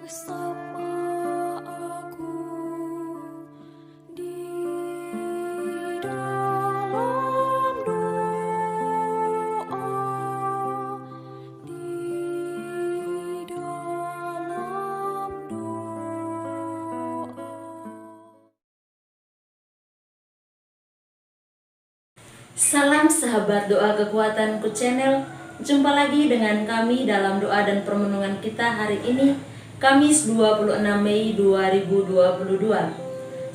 Sapa aku di dalam doa, di dalam doa. Salam sahabat doa kekuatanku channel. Jumpa lagi dengan kami dalam doa dan permenungan kita hari ini, Kamis 26 Mei 2022.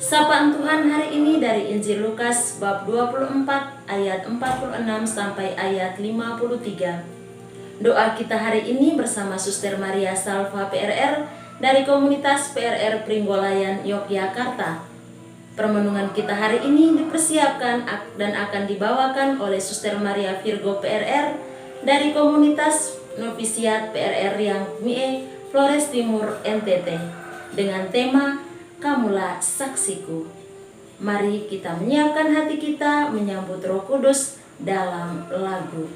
Sapaan Tuhan hari ini dari Injil Lukas bab 24 ayat 46 sampai ayat 53. Doa kita hari ini bersama Suster Maria Salva PRR dari komunitas PRR Pringgolayan Yogyakarta. Permenungan kita hari ini dipersiapkan dan akan dibawakan oleh Suster Maria Virgo PRR dari komunitas Novisiat PRR yang Mie Flores Timur NTT dengan tema Kamulah Saksiku. Mari kita menyiapkan hati kita menyambut Roh Kudus dalam lagu.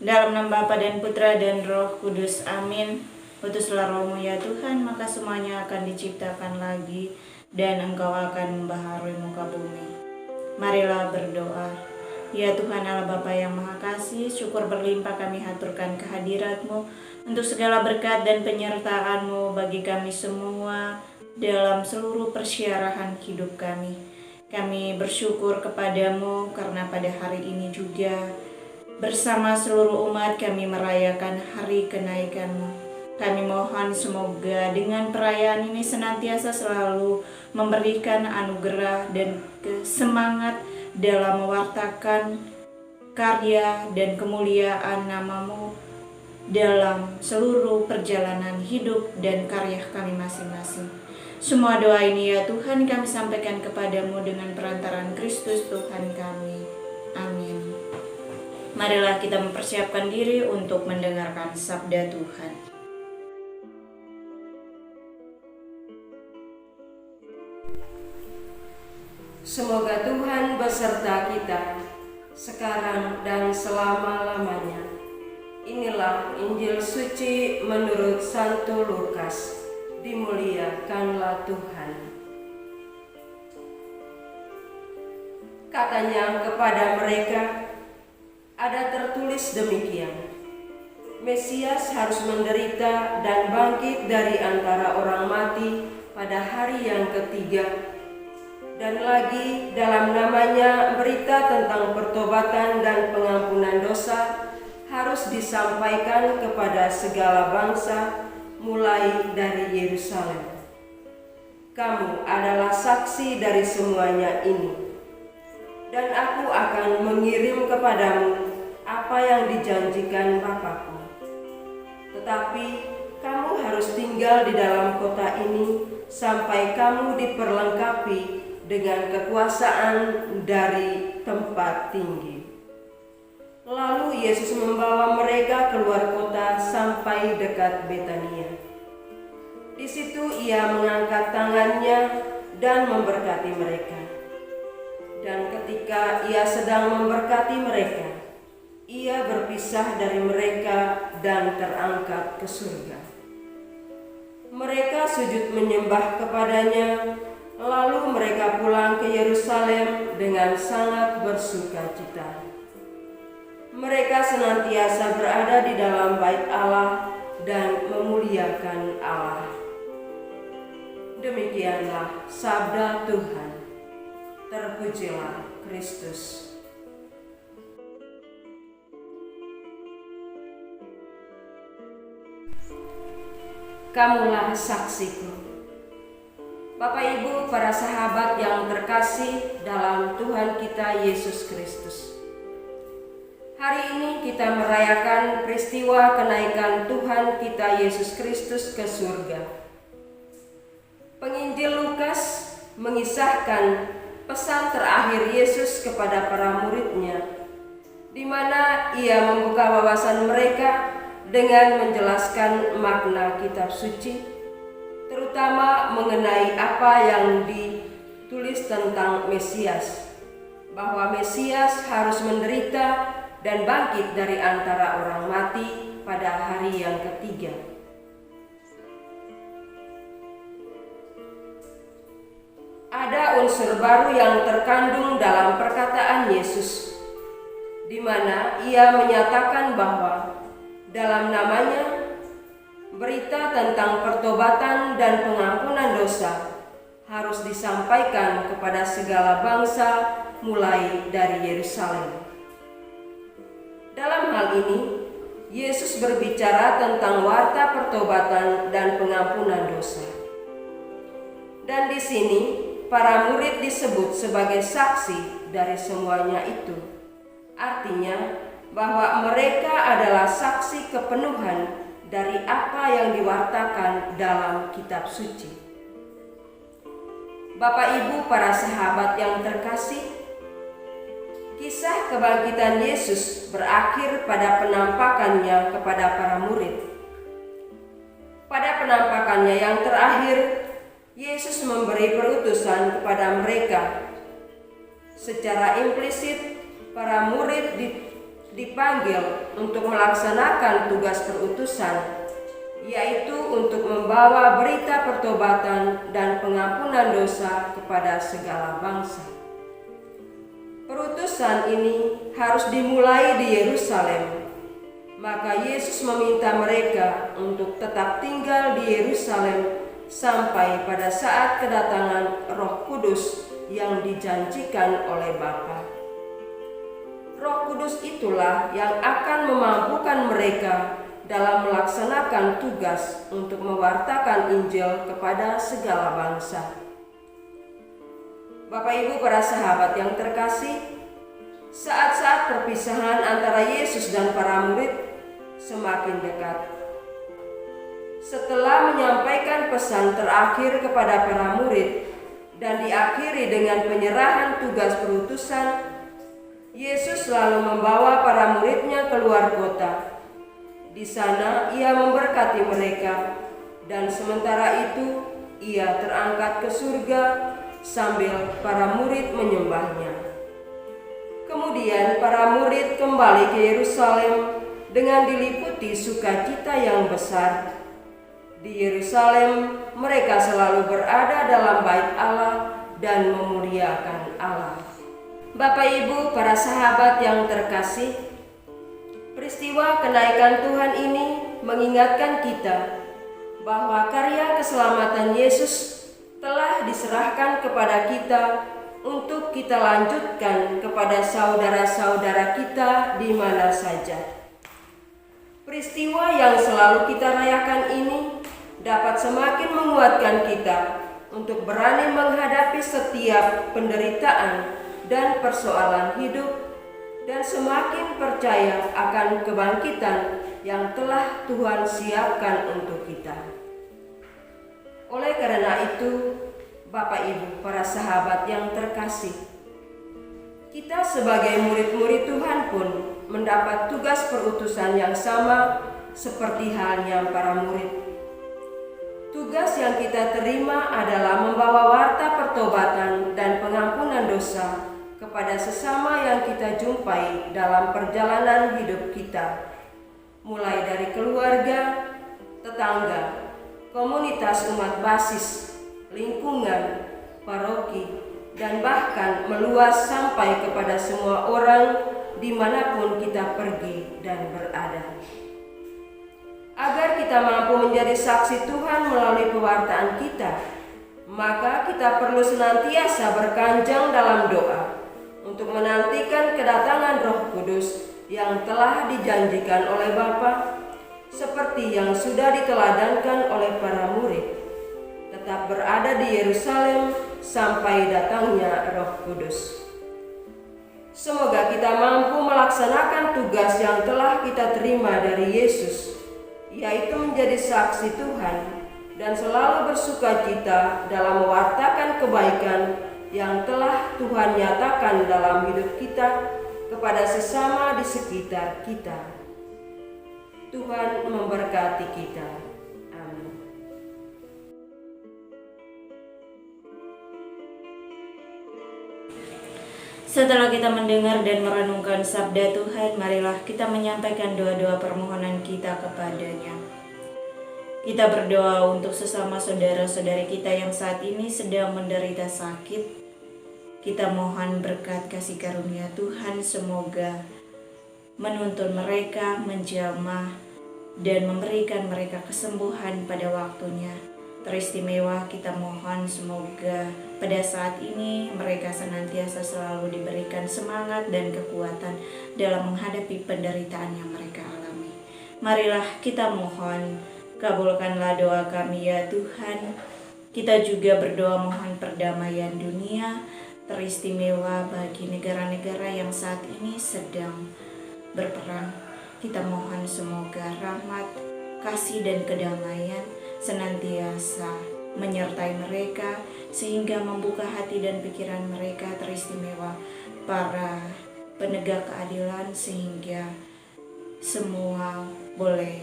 Dalam nama Bapa dan Putra dan Roh Kudus, amin. Utuslah rohmu ya Tuhan, maka semuanya akan diciptakan lagi, dan Engkau akan membaharui muka bumi. Marilah berdoa. Ya Tuhan Allah Bapa yang Maha Kasih, syukur berlimpah kami haturkan kehadirat-Mu untuk segala berkat dan penyertaan-Mu bagi kami semua dalam seluruh persiarahan hidup kami. Kami bersyukur kepadamu karena pada hari ini juga bersama seluruh umat kami merayakan hari kenaikan-Mu. Kami mohon semoga dengan perayaan ini senantiasa selalu memberikan anugerah dan semangat dalam mewartakan karya dan kemuliaan nama-Mu dalam seluruh perjalanan hidup dan karya kami masing-masing. Semua doa ini ya Tuhan kami sampaikan kepadamu dengan perantaraan Kristus Tuhan kami. Amin. Marilah kita mempersiapkan diri untuk mendengarkan sabda Tuhan. Semoga Tuhan beserta kita, sekarang dan selama-lamanya. Inilah Injil suci menurut Santo Lukas. Dimuliakanlah Tuhan. Katanya kepada mereka, ada tertulis demikian, Mesias harus menderita dan bangkit dari antara orang mati pada hari yang ketiga. Dan lagi dalam namanya berita tentang pertobatan dan pengampunan dosa harus disampaikan kepada segala bangsa mulai dari Yerusalem. Kamu adalah saksi dari semuanya ini. Dan aku akan mengirim kepadamu apa yang dijanjikan Bapakku. Tetapi kamu harus tinggal di dalam kota ini sampai kamu diperlengkapi dengan kekuasaan dari tempat tinggi. Lalu Yesus membawa mereka keluar kota sampai dekat Betania. Di situ ia mengangkat tangannya dan memberkati mereka. Dan ketika ia sedang memberkati mereka, ia berpisah dari mereka dan terangkat ke surga. Mereka sujud menyembah kepadanya, lalu mereka pulang ke Yerusalem dengan sangat bersukacita. Mereka senantiasa berada di dalam bait Allah dan memuliakan Allah. Demikianlah sabda Tuhan. Terpujilah Kristus. Kamulah saksiku. Bapak Ibu, para sahabat yang terkasih dalam Tuhan kita Yesus Kristus. Hari ini kita merayakan peristiwa kenaikan Tuhan kita Yesus Kristus ke surga. Penginjil Lukas mengisahkan pesan terakhir Yesus kepada para muridnya, di mana ia membuka wawasan mereka dengan menjelaskan makna kitab suci, terutama mengenai apa yang ditulis tentang Mesias, bahwa Mesias harus menderita dan bangkit dari antara orang mati pada hari yang ketiga. Ada unsur baru yang terkandung dalam perkataan Yesus, di mana ia menyatakan bahwa dalam namanya berita tentang pertobatan dan pengampunan dosa harus disampaikan kepada segala bangsa mulai dari Yerusalem. Dalam hal ini, Yesus berbicara tentang warta pertobatan dan pengampunan dosa. Dan di sini, para murid disebut sebagai saksi dari semuanya itu. Artinya, bahwa mereka adalah saksi kepenuhan dari apa yang diwartakan dalam kitab suci. Bapak Ibu, para sahabat yang terkasih, kisah kebangkitan Yesus berakhir pada penampakannya kepada para murid. Pada penampakannya yang terakhir, Yesus memberi perutusan kepada mereka. Secara implisit, para murid dipanggil untuk melaksanakan tugas perutusan, yaitu untuk membawa berita pertobatan dan pengampunan dosa kepada segala bangsa. Perutusan ini harus dimulai di Yerusalem, maka Yesus meminta mereka untuk tetap tinggal di Yerusalem sampai pada saat kedatangan Roh Kudus yang dijanjikan oleh Bapa. Roh Kudus itulah yang akan memampukan mereka dalam melaksanakan tugas untuk mewartakan Injil kepada segala bangsa. Bapak Ibu, para sahabat yang terkasih, saat-saat perpisahan antara Yesus dan para murid semakin dekat. Setelah menyampaikan pesan terakhir kepada para murid dan diakhiri dengan penyerahan tugas perutusan, Yesus lalu membawa para muridnya keluar kota. Di sana ia memberkati mereka, dan sementara itu ia terangkat ke surga sambil para murid menyembahnya. Kemudian para murid kembali ke Yerusalem dengan diliputi sukacita yang besar. Di Yerusalem mereka selalu berada dalam bait Allah dan memuliakan Allah. Bapak Ibu, para sahabat yang terkasih, peristiwa kenaikan Tuhan ini mengingatkan kita bahwa karya keselamatan Yesus telah diserahkan kepada kita untuk kita lanjutkan kepada saudara-saudara kita di mana saja. Peristiwa yang selalu kita rayakan ini dapat semakin menguatkan kita untuk berani menghadapi setiap penderitaan dan persoalan hidup, dan semakin percaya akan kebangkitan yang telah Tuhan siapkan untuk kita. Oleh karena itu, Bapak Ibu, para sahabat yang terkasih, kita sebagai murid-murid Tuhan pun mendapat tugas perutusan yang sama seperti halnya para murid. Tugas yang kita terima adalah membawa warta pertobatan dan pengampunan dosa kepada sesama yang kita jumpai dalam perjalanan hidup kita, mulai dari keluarga, tetangga, komunitas umat basis, lingkungan, paroki, dan bahkan meluas sampai kepada semua orang dimanapun kita pergi dan berada. Agar kita mampu menjadi saksi Tuhan melalui pewartaan kita, maka kita perlu senantiasa berkanjang dalam doa untuk menantikan kedatangan Roh Kudus yang telah dijanjikan oleh Bapa, seperti yang sudah diteladankan oleh para murid, tetap berada di Yerusalem sampai datangnya Roh Kudus. Semoga kita mampu melaksanakan tugas yang telah kita terima dari Yesus, yaitu menjadi saksi Tuhan dan selalu bersukacita dalam mewartakan kebaikan yang telah Tuhan nyatakan dalam hidup kita kepada sesama di sekitar kita. Tuhan memberkati kita. Amin. Setelah kita mendengar dan merenungkan sabda Tuhan, marilah kita menyampaikan doa-doa permohonan kita kepadanya. Kita berdoa untuk sesama saudara-saudari kita yang saat ini sedang menderita sakit. Kita mohon berkat kasih karunia Tuhan semoga menuntun mereka, menjamah, dan memberikan mereka kesembuhan pada waktunya. Teristimewa kita mohon semoga pada saat ini mereka senantiasa selalu diberikan semangat dan kekuatan dalam menghadapi penderitaan yang mereka alami. Marilah kita mohon, kabulkanlah doa kami ya Tuhan. Kita juga berdoa mohon perdamaian dunia, teristimewa bagi negara-negara yang saat ini sedang berperang. Kita mohon semoga rahmat, kasih, dan kedamaian senantiasa menyertai mereka sehingga membuka hati dan pikiran mereka, teristimewa para penegak keadilan, sehingga semua boleh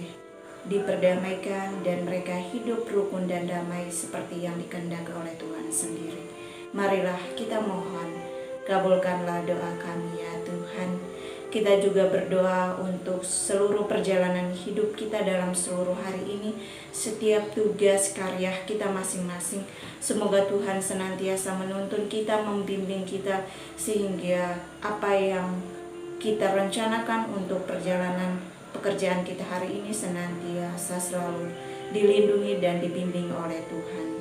diperdamaikan dan mereka hidup rukun dan damai seperti yang dikehendaki oleh Tuhan sendiri. Marilah kita mohon, kabulkanlah doa kami ya Tuhan. Kita juga berdoa untuk seluruh perjalanan hidup kita dalam seluruh hari ini, setiap tugas karya kita masing-masing. Semoga Tuhan senantiasa menuntun kita, membimbing kita, sehingga apa yang kita rencanakan untuk perjalanan pekerjaan kita hari ini senantiasa selalu dilindungi dan dibimbing oleh Tuhan.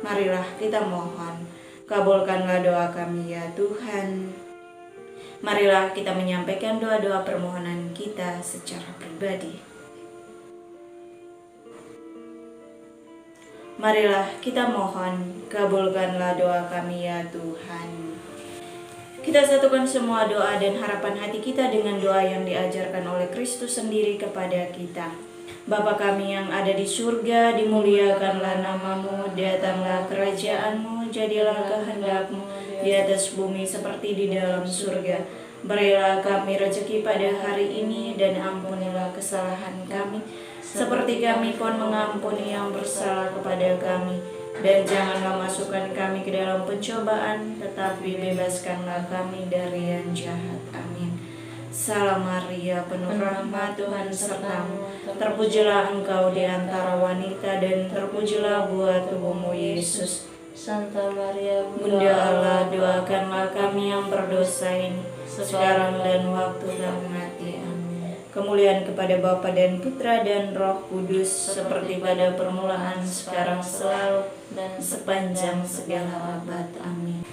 Marilah kita mohon, kabulkanlah doa kami ya Tuhan. Marilah kita menyampaikan doa-doa permohonan kita secara pribadi. Marilah kita mohon, kabulkanlah doa kami ya Tuhan. Kita satukan semua doa dan harapan hati kita dengan doa yang diajarkan oleh Kristus sendiri kepada kita. Bapa kami yang ada di surga, dimuliakanlah namamu, datanglah kerajaanmu, jadilah kehendakmu di atas bumi seperti di dalam surga. Berilah kami rezeki pada hari ini dan ampunilah kesalahan kami, seperti kami pun mengampuni yang bersalah kepada kami. Dan janganlah masukkan kami ke dalam pencobaan, tetapi bebaskanlah kami dari yang jahat. Amin. Salam Maria, penuh rahmat, Tuhan sertamu. Terpujilah engkau di antara wanita, dan terpujilah buah tubuhmu Yesus. Santa Maria, Bunda Allah, doakanlah kami yang berdosa ini, sekarang dan waktu kami mati. Amin. Kemuliaan kepada Bapa dan Putra dan Roh Kudus, seperti pada permulaan, sekarang, selalu, dan sepanjang segala abad. Amin.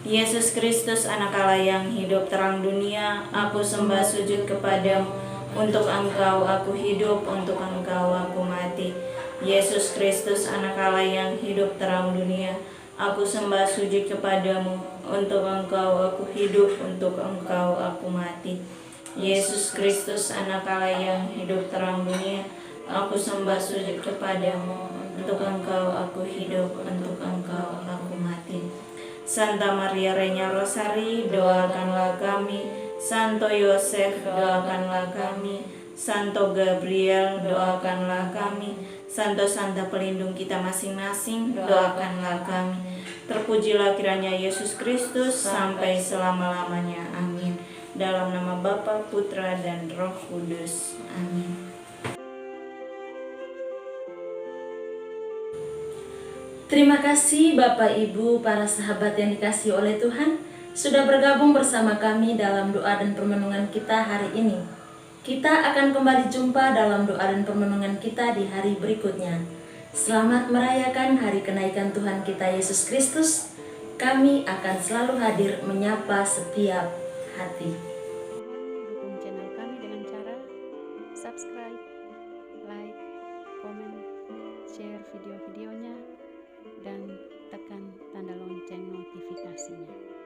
Yesus Kristus, anak Allah yang hidup terang dunia, aku sembah sujud kepadamu. Untuk engkau aku hidup, untuk engkau aku mati. Yesus Kristus, anak Allah yang hidup terang dunia, aku sembah sujud kepadamu. Untuk engkau aku hidup, untuk engkau aku mati. Yesus Kristus, anak Allah yang hidup terang dunia, aku sembah sujud kepadamu. Untuk engkau aku hidup, untuk engkau aku Santa Maria Reina Rosari, doakanlah kami. Santo Yosef, doakanlah kami. Santo Gabriel, doakanlah kami. Santa pelindung kita masing-masing, doakanlah kami. Terpujilah kiranya Yesus Kristus sampai selama-lamanya. Amin. Dalam nama Bapa, Putra, dan Roh Kudus. Amin. Terima kasih Bapak Ibu, para sahabat yang dikasihi oleh Tuhan, sudah bergabung bersama kami dalam doa dan permenungan kita hari ini. Kita akan kembali jumpa dalam doa dan permenungan kita di hari berikutnya. Selamat merayakan hari kenaikan Tuhan kita Yesus Kristus. Kami akan selalu hadir menyapa setiap hati.